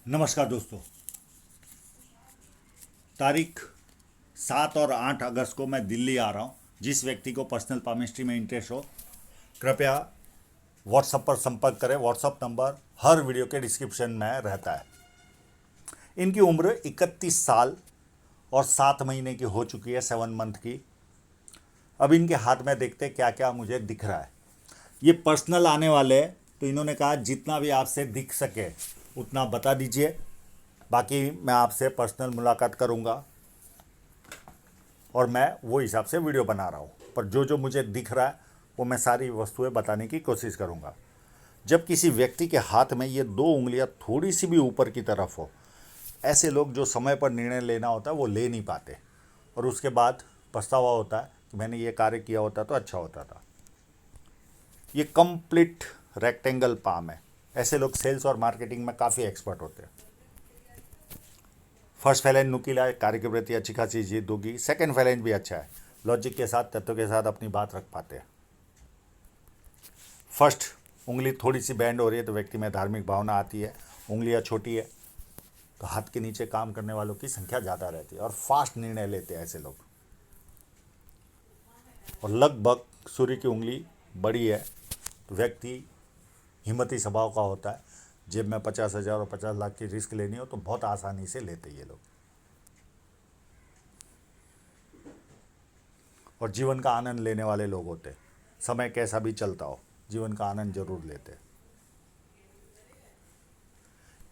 नमस्कार दोस्तों। तारीख 7 और 8 अगस्त को मैं दिल्ली आ रहा हूँ। जिस व्यक्ति को पर्सनल केमिस्ट्री में इंटरेस्ट हो, कृपया व्हाट्सएप पर संपर्क करें। व्हाट्सएप नंबर हर वीडियो के डिस्क्रिप्शन में रहता है। इनकी उम्र 31 साल और 7 महीने की हो चुकी है, 7 मंथ की। अब इनके हाथ में देखते क्या क्या मुझे दिख रहा है। ये पर्सनल आने वाले हैं, तो इन्होंने कहा जितना भी आपसे दिख सके उतना बता दीजिए, बाकी मैं आपसे पर्सनल मुलाकात करूँगा और मैं वो हिसाब से वीडियो बना रहा हूँ। पर जो जो मुझे दिख रहा है वो मैं सारी वस्तुएं बताने की कोशिश करूँगा। जब किसी व्यक्ति के हाथ में ये दो उंगलियां थोड़ी सी भी ऊपर की तरफ हो, ऐसे लोग जो समय पर निर्णय लेना होता है वो ले नहीं पाते, और उसके बाद पछतावा होता है कि मैंने ये कार्य किया होता तो अच्छा होता था। ये कंप्लीट रेक्टेंगल पाम है। ऐसे लोग सेल्स और मार्केटिंग में काफ़ी एक्सपर्ट होते हैं। फर्स्ट फैलेंज नुकीला है, कार्य की प्रति अच्छी खासी जीत दोगी। सेकंड फैलेंज भी अच्छा है, लॉजिक के साथ तत्व के साथ अपनी बात रख पाते हैं। फर्स्ट उंगली थोड़ी सी बैंड हो रही है तो व्यक्ति में धार्मिक भावना आती है। उंगलियां छोटी है तो हाथ के नीचे काम करने वालों की संख्या ज़्यादा रहती है और फास्ट निर्णय लेते हैं ऐसे लोग। और लगभग सूर्य की उंगली बड़ी है तो व्यक्ति हिम्मती स्वभाव का होता है। जेब में 50,000 और 50 लाख की रिस्क लेनी हो तो बहुत आसानी से लेते ये लोग। और जीवन का आनंद लेने वाले लोग होते हैं। समय कैसा भी चलता हो, जीवन का आनंद जरूर लेते हैं।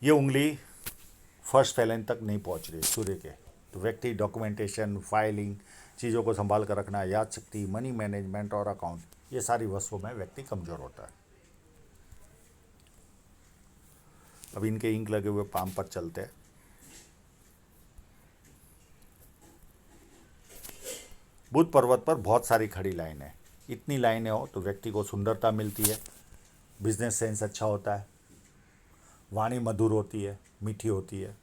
ये उंगली फर्स्ट फैलेंज तक नहीं पहुंच रही सूर्य के, तो व्यक्ति डॉक्यूमेंटेशन, फाइलिंग, चीज़ों को संभाल कर रखना, याद शक्ति, मनी मैनेजमेंट और अकाउंट, ये सारी वस्तुओं में व्यक्ति कमज़ोर होता है। अब इनके इंक लगे हुए पाम पर चलते हैं। बुध पर्वत पर बहुत सारी खड़ी लाइनें हैं। इतनी लाइनें हो तो व्यक्ति को सुंदरता मिलती है, बिजनेस सेंस अच्छा होता है, वाणी मधुर होती है, मीठी होती है।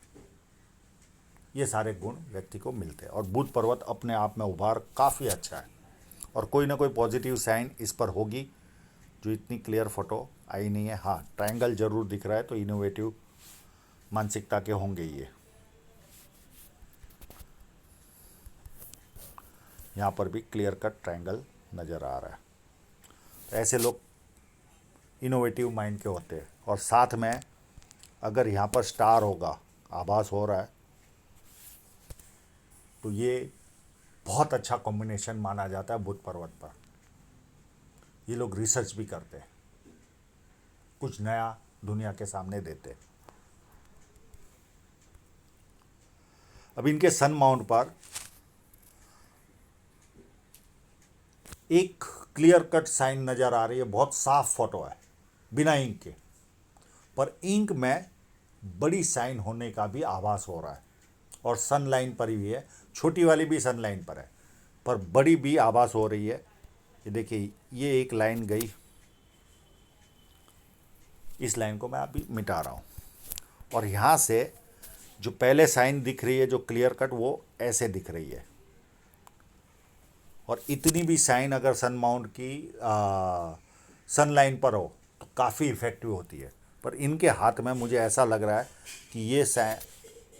ये सारे गुण व्यक्ति को मिलते हैं और बुध पर्वत अपने आप में उभार काफ़ी अच्छा है। और कोई ना कोई पॉजिटिव साइन इस पर होगी, जो इतनी क्लियर फोटो आई नहीं है। हाँ, ट्रायंगल जरूर दिख रहा है, तो इनोवेटिव मानसिकता के होंगे ये। यहाँ पर भी क्लियर कट ट्रायंगल नज़र आ रहा है। तो ऐसे लोग इनोवेटिव माइंड के होते हैं। और साथ में अगर यहाँ पर स्टार होगा, आभास हो रहा है, तो ये बहुत अच्छा कॉम्बिनेशन माना जाता है बुध पर्वत पर। ये लोग रिसर्च भी करते हैं, कुछ नया दुनिया के सामने देते हैं। अब इनके सन माउंट पर एक क्लियर कट साइन नज़र आ रही है, बहुत साफ फोटो है बिना इंक के, पर इंक में बड़ी साइन होने का भी आभास हो रहा है। और सन लाइन पर ही है, छोटी वाली भी सन लाइन पर है, पर बड़ी भी आभास हो रही है। ये देखिए, ये एक लाइन गई, इस लाइन को मैं अभी मिटा रहा हूँ। और यहाँ से जो पहले साइन दिख रही है, जो क्लियर कट, वो ऐसे दिख रही है। और इतनी भी साइन अगर सन माउंट की सन लाइन पर हो तो काफ़ी इफ़ेक्टिव होती है। पर इनके हाथ में मुझे ऐसा लग रहा है कि ये साइन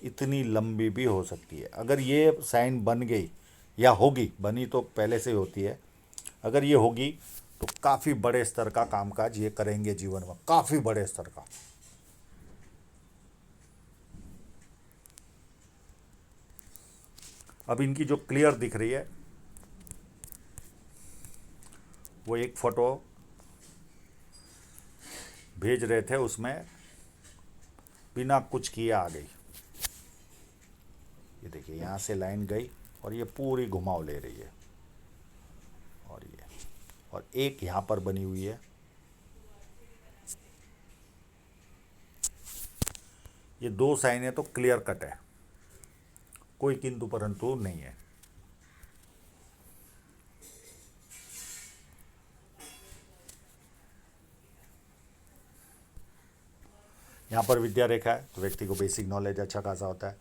इतनी लंबी भी हो सकती है। अगर ये साइन बन गई, या होगी, बनी तो पहले से होती है, अगर ये होगी तो काफ़ी बड़े स्तर का कामकाज ये करेंगे जीवन में, काफ़ी बड़े स्तर का। अब इनकी जो क्लियर दिख रही है, वो एक फ़ोटो भेज रहे थे, उसमें बिना कुछ किए आ गई। ये देखिए, यहाँ से लाइन गई और ये पूरी घुमाव ले रही है। और ये, और एक यहाँ पर बनी हुई है। ये दो साइनें तो क्लियर कट है, कोई किंतु परंतु नहीं है। यहाँ पर विद्या रेखा है, तो व्यक्ति को बेसिक नॉलेज अच्छा खासा होता है,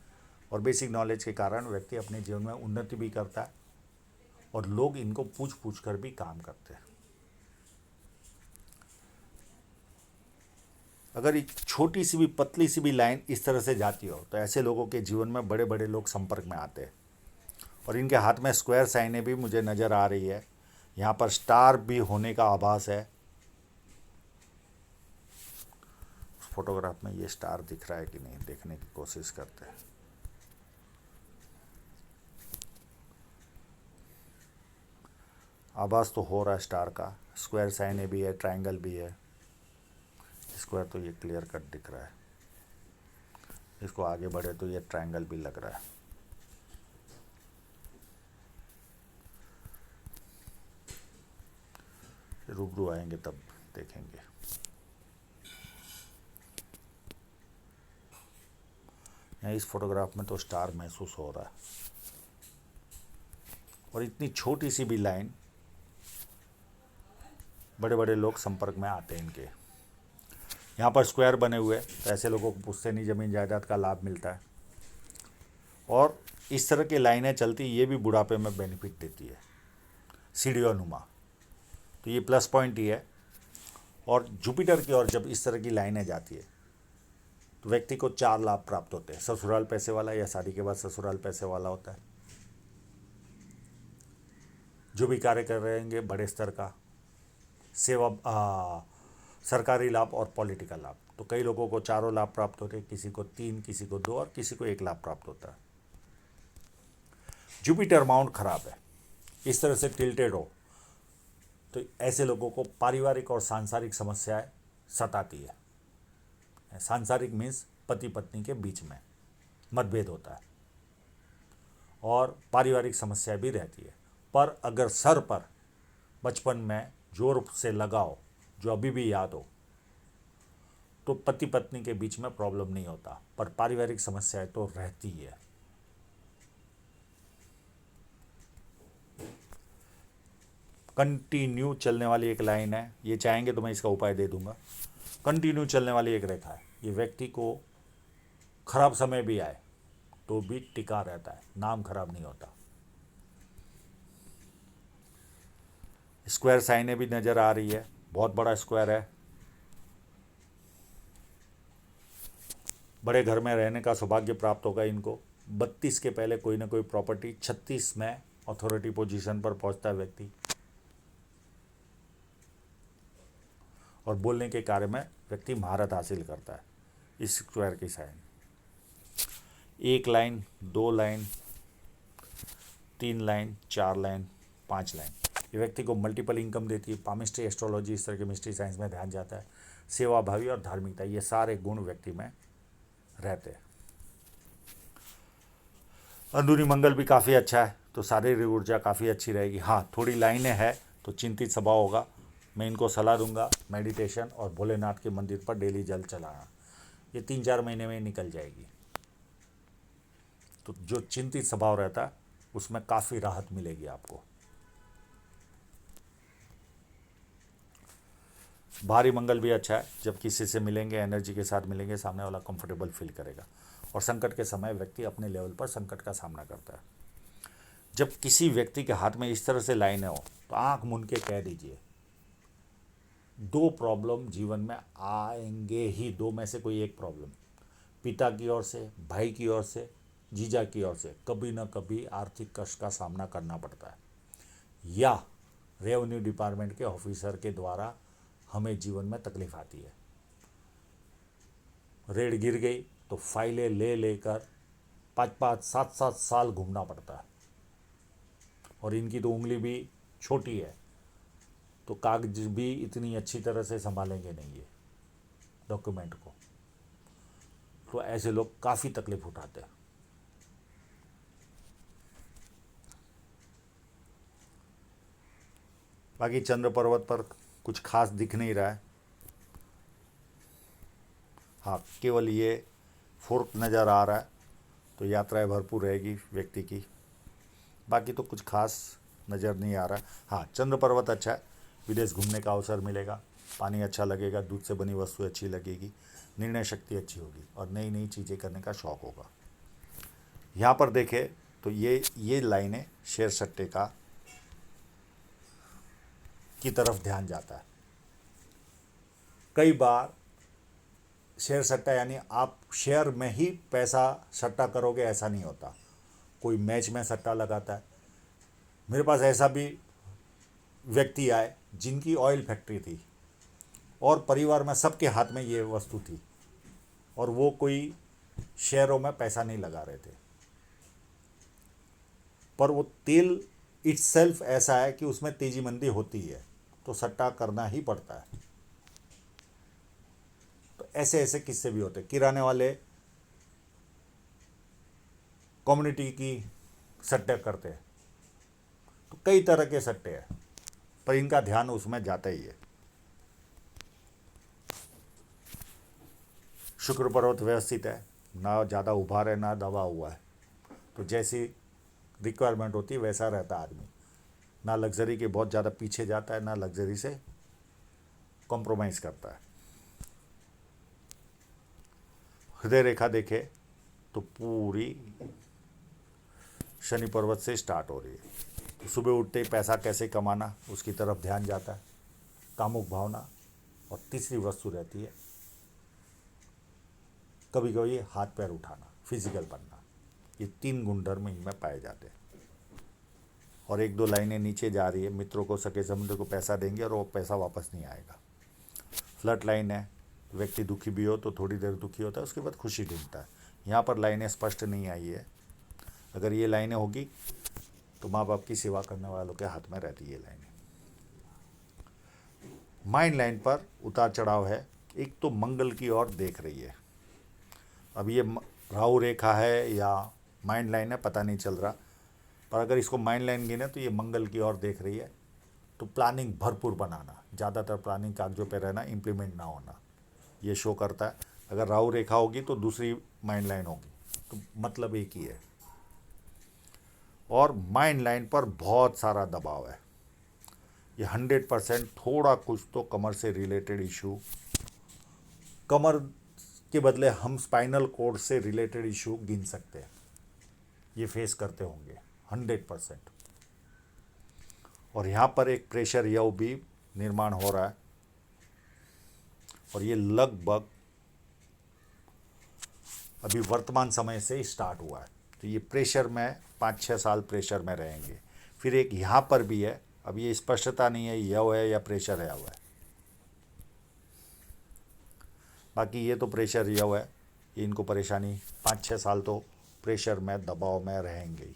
और बेसिक नॉलेज के कारण व्यक्ति अपने जीवन में उन्नति भी करता है, और लोग इनको पूछ पूछ कर भी काम करते हैं। अगर एक छोटी सी भी पतली सी भी लाइन इस तरह से जाती हो तो ऐसे लोगों के जीवन में बड़े बड़े लोग संपर्क में आते हैं। और इनके हाथ में स्क्वायर साइनें भी मुझे नज़र आ रही है। यहाँ पर स्टार भी होने का आभास है। उस फोटोग्राफ में ये स्टार दिख रहा है कि नहीं, देखने की कोशिश करते हैं। आभास तो हो रहा है स्टार का। स्क्वायर साइनें भी है, ट्रायंगल भी है। स्क्वायर तो ये क्लियर कट दिख रहा है। इसको आगे बढ़े तो ये ट्रायंगल भी लग रहा है। रूबरू आएंगे तब देखेंगे। यहाँ इस फोटोग्राफ में तो स्टार महसूस हो रहा है। और इतनी छोटी सी भी लाइन, बड़े बड़े लोग संपर्क में आते हैं इनके। यहाँ पर स्क्वायर बने हुए तो ऐसे लोगों को पुश्तैनी ज़मीन जायदाद का लाभ मिलता है। और इस तरह की लाइनें चलती, ये भी बुढ़ापे में बेनिफिट देती है, सीढ़ियों नुमा। तो ये प्लस पॉइंट ही है। और जुपिटर की ओर जब इस तरह की लाइनें जाती है तो व्यक्ति को 4 लाभ प्राप्त होते हैं। ससुराल पैसे वाला या शादी के बाद ससुराल पैसे वाला होता है। जो भी कार्य कर रहेंगे बड़े स्तर का, सेवा, सरकारी लाभ और पॉलिटिकल लाभ। तो कई लोगों को चारों लाभ प्राप्त होते हैं, किसी को 3, किसी को 2 और किसी को 1 लाभ प्राप्त होता है। जुपिटर माउंट खराब है, इस तरह से टिल्टेड हो तो ऐसे लोगों को पारिवारिक और सांसारिक समस्याएं सताती है। सांसारिक मीन्स पति पत्नी के बीच में मतभेद होता है और पारिवारिक समस्या भी रहती है। पर अगर सर पर बचपन में जोर से लगाओ, जो अभी भी याद हो, तो पति पत्नी के बीच में प्रॉब्लम नहीं होता, पर पारिवारिक समस्याएं तो रहती है। कंटिन्यू चलने वाली एक लाइन है, ये चाहेंगे तो मैं इसका उपाय दे दूंगा। कंटिन्यू चलने वाली एक रेखा है। ये व्यक्ति को खराब समय भी आए तो भी टिका रहता है, नाम खराब नहीं होता। स्क्वायर साइनें भी नज़र आ रही है, बहुत बड़ा स्क्वायर है। बड़े घर में रहने का सौभाग्य प्राप्त होगा इनको। 32 के पहले कोई ना कोई प्रॉपर्टी, 36 में अथॉरिटी पोजीशन पर पहुंचता है व्यक्ति। और बोलने के कार्य में व्यक्ति महारत हासिल करता है। इस स्क्वायर की sign 1 line, 2 line, 3 line, 4 line, 5 line, ये व्यक्ति को मल्टीपल इनकम देती है। पामिस्ट्री, एस्ट्रोलॉजी, इस तरह के मिस्ट्री साइंस में ध्यान जाता है। सेवा भावी और धार्मिकता, ये सारे गुण व्यक्ति में रहते हैं। अंदरूनी मंगल भी काफ़ी अच्छा है, तो शारीरिक ऊर्जा काफ़ी अच्छी रहेगी। हाँ, थोड़ी लाइनें हैं तो चिंतित स्वभाव होगा। मैं इनको सलाह दूंगा मेडिटेशन और भोलेनाथ के मंदिर पर डेली जल चलाना। ये 3-4 महीने में निकल जाएगी। तो जो चिंतित स्वभाव रहता है उसमें काफ़ी राहत मिलेगी आपको। भारी मंगल भी अच्छा है। जब किसी से मिलेंगे, एनर्जी के साथ मिलेंगे, सामने वाला कंफर्टेबल फील करेगा। और संकट के समय व्यक्ति अपने लेवल पर संकट का सामना करता है। जब किसी व्यक्ति के हाथ में इस तरह से लाइनें हो तो आंख मूंद के कह दीजिए, 2 प्रॉब्लम जीवन में आएंगे ही। 2 में से कोई एक प्रॉब्लम, पिता की ओर से, भाई की ओर से, जीजा की ओर से कभी ना कभी आर्थिक कष्ट का सामना करना पड़ता है। या रेवेन्यू डिपार्टमेंट के ऑफिसर के द्वारा हमें जीवन में तकलीफ आती है। रेड गिर गई तो फाइलें ले लेकर 5-5, 7-7 साल घूमना पड़ता है। और इनकी तो उंगली भी छोटी है, तो कागज भी इतनी अच्छी तरह से संभालेंगे नहीं ये डॉक्यूमेंट को। तो ऐसे लोग काफ़ी तकलीफ उठाते हैं। बाकी चंद्र पर्वत पर कुछ खास दिख नहीं रहा है। हाँ, केवल ये फोर्क नज़र आ रहा है, तो यात्राएं भरपूर रहेगी व्यक्ति की। बाकी तो कुछ खास नज़र नहीं आ रहा। हाँ, चंद्र पर्वत अच्छा है, विदेश घूमने का अवसर मिलेगा, पानी अच्छा लगेगा, दूध से बनी वस्तु अच्छी लगेगी, निर्णय शक्ति अच्छी होगी और नई नई चीज़ें करने का शौक़ होगा। यहाँ पर देखें तो ये लाइनें शेयर सट्टे का की तरफ ध्यान जाता है। कई बार शेयर सट्टा यानी आप शेयर में ही पैसा सट्टा करोगे, ऐसा नहीं होता। कोई मैच में सट्टा लगाता है। मेरे पास ऐसा भी व्यक्ति आए जिनकी ऑयल फैक्ट्री थी और परिवार में सबके हाथ में ये वस्तु थी और वो कोई शेयरों में पैसा नहीं लगा रहे थे, पर वो तेल इट्सेल्फ ऐसा है कि उसमें तेजी मंदी होती है, तो सट्टा करना ही पड़ता है। तो ऐसे ऐसे किस्से भी होते। किराने वाले कम्युनिटी की सट्टे करते हैं, तो कई तरह के सट्टे हैं, पर इनका ध्यान उसमें जाता ही है। शुक्र पर्वत व्यवस्थित है, ना ज़्यादा उभार है ना दबा हुआ है, तो जैसी रिक्वायरमेंट होती है वैसा रहता आदमी। ना लग्जरी के बहुत ज़्यादा पीछे जाता है, ना लग्जरी से कॉम्प्रोमाइज़ करता है। हृदय रेखा देखे तो पूरी शनि पर्वत से स्टार्ट हो रही है। तो सुबह उठते ही पैसा कैसे कमाना उसकी तरफ ध्यान जाता है, कामुक भावना, और तीसरी वस्तु रहती है कभी कभी हाथ पैर उठाना, फिजिकल बनना। ये 3 गुणधर्म इनमें पाए जाते हैं। और 1-2 लाइनें नीचे जा रही है, मित्रों को सके समुद्र को पैसा देंगे और वो पैसा वापस नहीं आएगा। फ्लड लाइन है, व्यक्ति दुखी भी हो तो थोड़ी देर दुखी होता है, उसके बाद खुशी ढूंढता है। यहाँ पर लाइनें स्पष्ट नहीं आई है। अगर ये लाइनें होगी तो माँ बाप की सेवा करने वालों के हाथ में रहती है ये लाइनें। माइंड लाइन पर उतार चढ़ाव है। एक तो मंगल की ओर देख रही है। अब ये राहु रेखा है या माइंड लाइन है पता नहीं चल रहा, पर अगर इसको माइंड लाइन गिने तो ये मंगल की ओर देख रही है। तो प्लानिंग भरपूर बनाना, ज़्यादातर प्लानिंग कागजों पे रहना, इम्प्लीमेंट ना होना, ये शो करता है। अगर राहु रेखा होगी तो दूसरी माइंड लाइन होगी, तो मतलब एक ही है। और माइंड लाइन पर बहुत सारा दबाव है। ये 100% थोड़ा कुछ तो कमर से रिलेटेड इशू, कमर के बदले हम स्पाइनल कोड से रिलेटेड इशू गिन सकते हैं, ये फेस करते होंगे 100%। और यहाँ पर एक प्रेशर यव भी निर्माण हो रहा है, और ये लगभग अभी वर्तमान समय से स्टार्ट हुआ है। तो ये प्रेशर में 5-6 साल प्रेशर में रहेंगे। फिर एक यहाँ पर भी है, अब ये स्पष्टता नहीं है यव है या प्रेशर है यव है। बाकी ये तो प्रेशर यव है, ये इनको परेशानी 5-6 साल तो प्रेशर में दबाव में रहेंगे ही।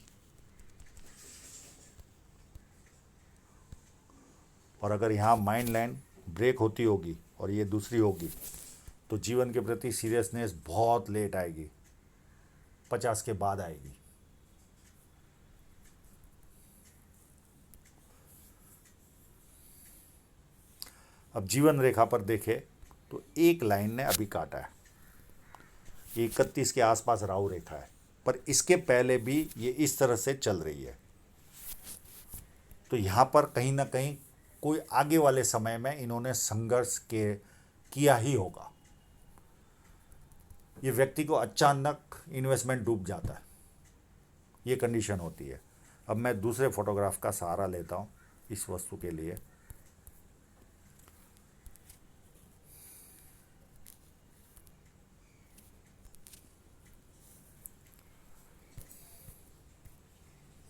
और अगर यहाँ माइंड लाइन ब्रेक होती होगी और ये दूसरी होगी तो जीवन के प्रति सीरियसनेस बहुत लेट आएगी, 50 के बाद आएगी। अब जीवन रेखा पर देखे तो एक लाइन ने अभी काटा है, ये 31 के आसपास राहु रेखा है, पर इसके पहले भी ये इस तरह से चल रही है। तो यहाँ पर कहीं ना कहीं कोई आगे वाले समय में इन्होंने संघर्ष किया ही होगा। ये व्यक्ति को अचानक इन्वेस्टमेंट डूब जाता है, ये कंडीशन होती है। अब मैं दूसरे फोटोग्राफ का सहारा लेता हूँ इस वस्तु के लिए।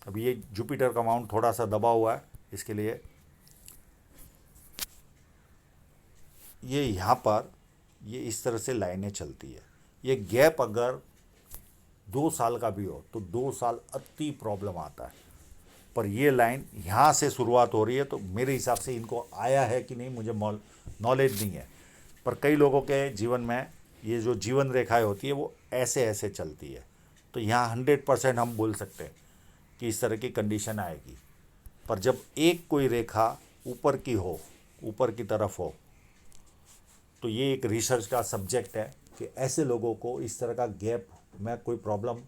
अब ये जुपिटर का माउंट थोड़ा सा दबा हुआ है, इसके लिए ये यहाँ पर ये इस तरह से लाइनें चलती है। ये गैप अगर 2 साल का भी हो तो 2 साल अति प्रॉब्लम आता है, पर ये लाइन यहाँ से शुरुआत हो रही है। तो मेरे हिसाब से इनको आया है कि नहीं मुझे नॉलेज नहीं है, पर कई लोगों के जीवन में ये जो जीवन रेखाएं होती है वो ऐसे ऐसे चलती है। तो यहाँ 100% हम बोल सकते हैं कि इस तरह की कंडीशन आएगी। पर जब एक कोई रेखा ऊपर की हो, ऊपर की तरफ हो, तो ये एक रिसर्च का सब्जेक्ट है कि ऐसे लोगों को इस तरह का गैप में कोई प्रॉब्लम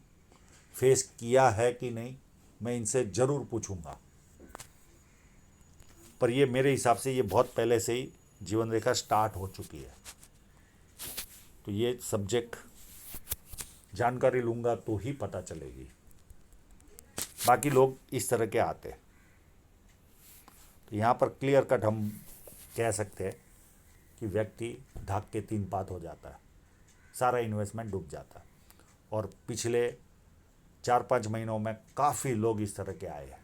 फेस किया है कि नहीं, मैं इनसे ज़रूर पूछूंगा। पर ये मेरे हिसाब से ये बहुत पहले से ही जीवन रेखा स्टार्ट हो चुकी है। तो ये सब्जेक्ट जानकारी लूँगा तो ही पता चलेगी। बाकी लोग इस तरह के आते हैं। तो यहाँ पर क्लियर कट हम कह सकते हैं कि व्यक्ति धाक के 3 पात हो जाता है। सारा इन्वेस्टमेंट डूब जाता। और पिछले 4-5 महीनों में काफ़ी लोग इस तरह के आए हैं,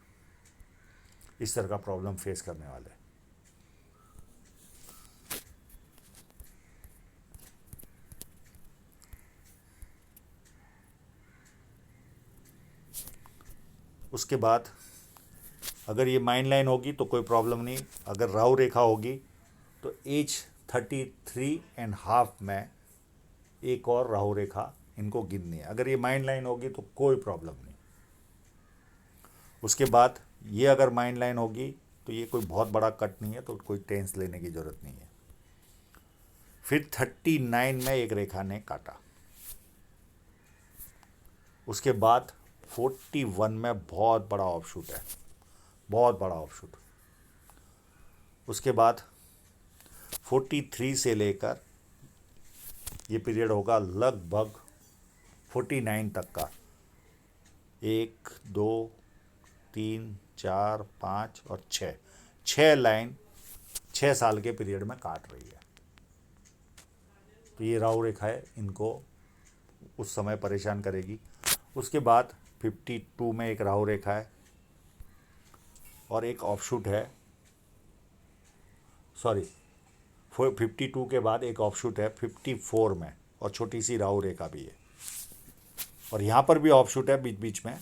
इस तरह का प्रॉब्लम फेस करने वाले। उसके बाद अगर ये माइन लाइन होगी तो कोई प्रॉब्लम नहीं, अगर राहु रेखा होगी तो एज 33.5 में एक और राहु रेखा इनको गिननी है। अगर ये माइंड लाइन होगी तो कोई प्रॉब्लम नहीं। उसके बाद ये अगर माइंड लाइन होगी तो ये कोई बहुत बड़ा कट नहीं है, तो कोई टेंस लेने की ज़रूरत नहीं है। फिर 39 में एक रेखा ने काटा। उसके बाद 41 में बहुत बड़ा ऑफशूट है, बहुत बड़ा ऑफशूट। उसके बाद 43 से लेकर ये पीरियड होगा लगभग 49 तक का, 1 2 3 4 5 और 6 लाइन 6 साल के पीरियड में काट रही है। तो ये राहु रेखा है, इनको उस समय परेशान करेगी। उसके बाद 52 में एक राहु रेखा है और एक ऑफशूट है, सॉरी 52 के बाद एक ऑफशूट है 54 में, और छोटी सी राहु रेखा भी है। और यहाँ पर भी ऑफशूट है बीच बीच में।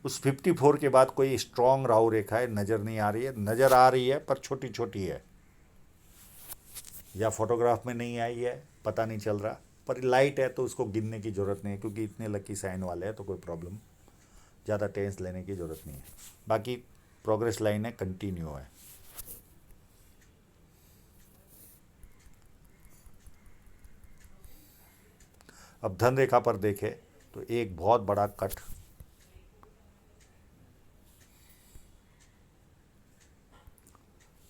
उस 54 के बाद कोई स्ट्रॉन्ग राहु रेखा है नज़र नहीं आ रही है, नज़र आ रही है पर छोटी छोटी है, या फोटोग्राफ में नहीं आई है, पता नहीं चल रहा, पर लाइट है तो उसको गिनने की ज़रूरत नहीं है, क्योंकि इतने लकी साइन वाले हैं तो कोई प्रॉब्लम, ज़्यादा टेंस लेने की ज़रूरत नहीं है। बाकी प्रोग्रेस लाइन है, कंटिन्यू है। अब धन रेखा पर देखें तो एक बहुत बड़ा कट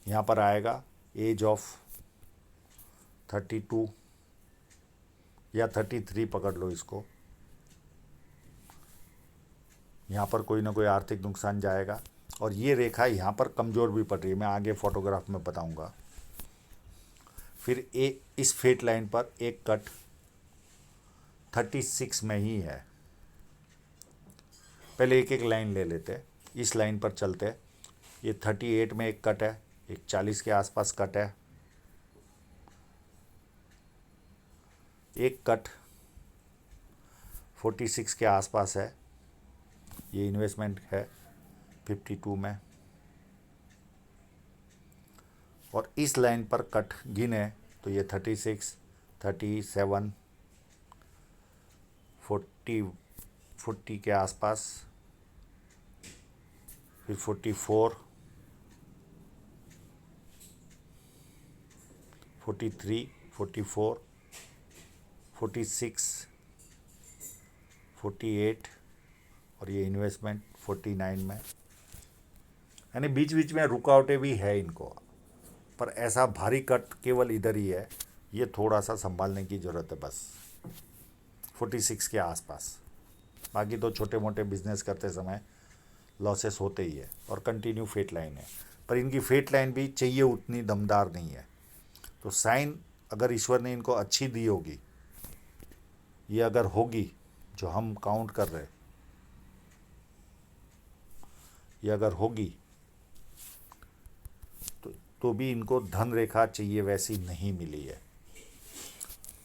यहाँ पर आएगा, एज ऑफ 32 या 33 पकड़ लो इसको। यहाँ पर कोई ना कोई आर्थिक नुकसान जाएगा, और ये रेखा यहाँ पर कमज़ोर भी पड़ रही है, मैं आगे फोटोग्राफ में बताऊँगा। फिर इस फेट लाइन पर एक कट 36 में ही है। पहले एक एक लाइन ले लेते, इस लाइन पर चलते। ये 38 में एक कट है, एक 40 के आसपास कट है, एक कट 46 के आसपास है, ये इन्वेस्टमेंट है 52 में। और इस लाइन पर कट गिने तो ये 36, 37, 40 के आसपास, फिर 44, 43, 44, 46, 48 और ये इन्वेस्टमेंट 49 में। यानी बीच बीच में रुकावटें भी है इनको, पर ऐसा भारी कट केवल इधर ही है, ये थोड़ा सा संभालने की ज़रूरत है बस 46 के आसपास। बाकी तो छोटे मोटे बिजनेस करते समय लॉसेस होते ही है, और कंटिन्यू फेट लाइन है, पर इनकी फेट लाइन भी चाहिए उतनी दमदार नहीं है। तो साइन अगर ईश्वर ने इनको अच्छी दी होगी, ये अगर होगी जो हम काउंट कर रहे, ये अगर होगी तो भी इनको धन रेखा चाहिए वैसी नहीं मिली है।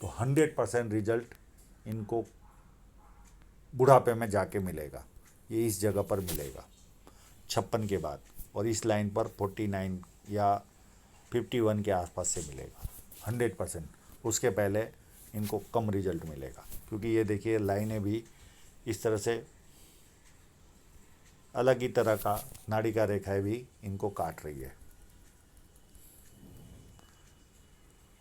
तो 100% रिजल्ट इनको बुढ़ापे में जाके मिलेगा, ये इस जगह पर मिलेगा 56 के बाद, और इस लाइन पर 49 या 51 के आसपास से मिलेगा 100%। उसके पहले इनको कम रिजल्ट मिलेगा, क्योंकि ये देखिए लाइनें भी इस तरह से अलग ही तरह का नाड़ी का रेखाएं भी इनको काट रही है।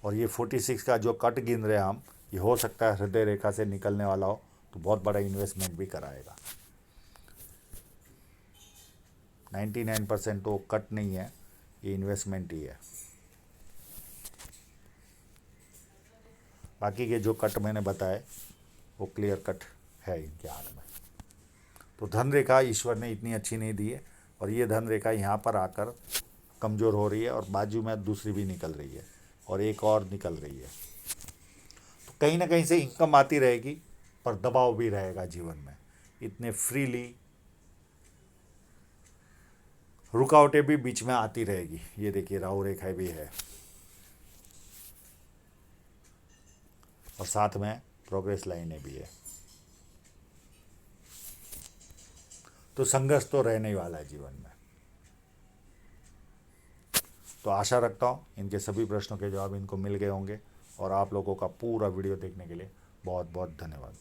और ये 46 का जो कट गिन रहे हैं हम, ये हो सकता है हृदय रेखा से निकलने वाला हो, तो बहुत बड़ा इन्वेस्टमेंट भी कराएगा। 99% तो कट नहीं है, ये इन्वेस्टमेंट ही है। बाकी के जो कट मैंने बताए वो क्लियर कट है इनके हाथ में। तो धन रेखा ईश्वर ने इतनी अच्छी नहीं दी है, और ये धन रेखा यहाँ पर आकर कमज़ोर हो रही है, और बाजू में दूसरी भी निकल रही है, और एक और निकल रही है। कहीं ना कहीं से इनकम आती रहेगी, पर दबाव भी रहेगा जीवन में। इतने फ्रीली रुकावटें भी बीच में आती रहेगी। ये देखिए राहु रेखा भी है और साथ में प्रोग्रेस लाइनें भी है। तो संघर्ष तो रहने ही वाला है जीवन में। तो आशा रखता हूँ इनके सभी प्रश्नों के जवाब इनको मिल गए होंगे, और आप लोगों का पूरा वीडियो देखने के लिए बहुत बहुत धन्यवाद।